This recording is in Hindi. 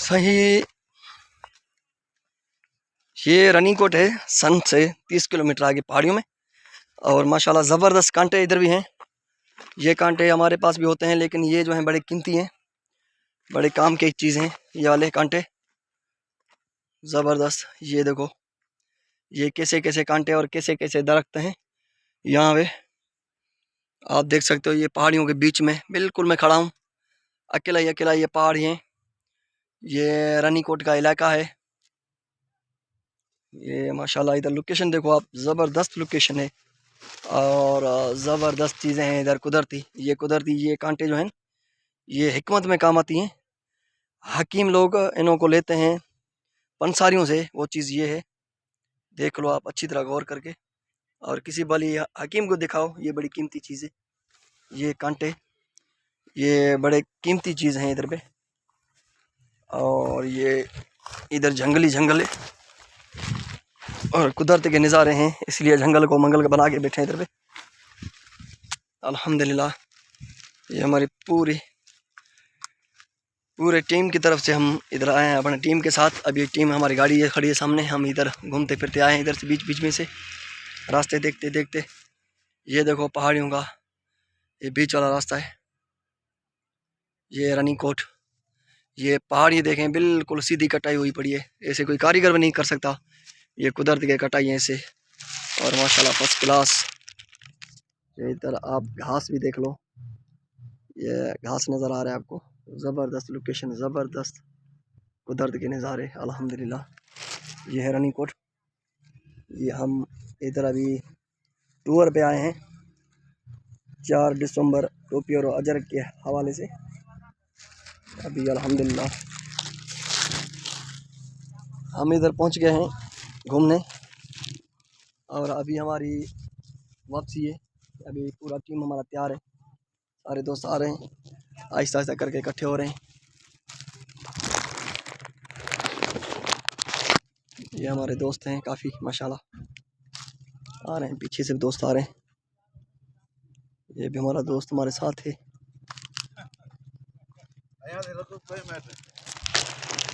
सही। ये रनिंग कोट है सन से 30 किलोमीटर आगे पहाड़ियों में, और माशाल्लाह ज़बरदस्त कांटे इधर भी हैं। ये कांटे हमारे पास भी होते हैं, लेकिन ये जो हैं बड़े कीमती हैं, बड़े काम की चीज़ हैं ये वाले कांटे। ज़बरदस्त, ये देखो ये कैसे कैसे कांटे और कैसे कैसे दरख्त हैं यहाँ पे। आप देख सकते हो ये पहाड़ियों के बीच में बिल्कुल मैं खड़ा हूँ, अकेला ही अकेला ये पहाड़ हैं। ये रानीकोट का इलाका है। ये माशाल्लाह इधर लोकेशन देखो आप, ज़बरदस्त लोकेशन है और ज़बरदस्त चीज़ें हैं इधर कुदरती। ये कांटे जो हैं ये हिकमत में काम आती हैं। हकीम लोग इन्हों को लेते हैं पंसारियों से, वो चीज़ ये है। देख लो आप अच्छी तरह गौर करके, और किसी बली हकीम को दिखाओ। ये बड़ी कीमती चीज़ है ये कांटे, ये बड़े कीमती चीज़ हैं इधर पे। और ये इधर जंगली जंगल है और कुदरत के नज़ारे हैं, इसलिए जंगल को मंगल बना के बैठे हैं इधर पे। अल्हम्दुलिल्लाह ये हमारी पूरे टीम की तरफ से हम इधर आए हैं अपने टीम के साथ। अभी टीम हमारी गाड़ी ये खड़ी है सामने, हम इधर घूमते फिरते आए हैं इधर से बीच बीच में से रास्ते देखते देखते। ये देखो पहाड़ियों का ये बीच वाला रास्ता है, ये रानीकोट। ये पहाड़ी देखें बिल्कुल सीधी कटाई हुई पड़ी है, ऐसे कोई कारीगर भी नहीं कर सकता। ये कुदरत के कटाई है इसे, और माशाल्लाह फर्स्ट क्लास। ये इधर आप घास भी देख लो, ये घास नज़र आ रहा है आपको। ज़बरदस्त लोकेशन, ज़बरदस्त कुदरत के नज़ारे अल्हम्दुलिल्लाह। ये है रानीकोट। ये हम इधर अभी टूर पे आए हैं 4 दिसंबर टोपी और अजर के हवाले से। अभी अल्हम्दुलिल्लाह हम इधर पहुंच गए हैं घूमने, और अभी हमारी वापसी है। अभी पूरा टीम हमारा तैयार है, सारे दोस्त आ रहे हैं, आहिस्ता आहिस्ता करके इकट्ठे हो रहे हैं। ये हमारे दोस्त हैं काफ़ी माशाल्लाह, आ रहे हैं पीछे से दोस्त आ रहे हैं। ये भी हमारा दोस्त हमारे साथ है।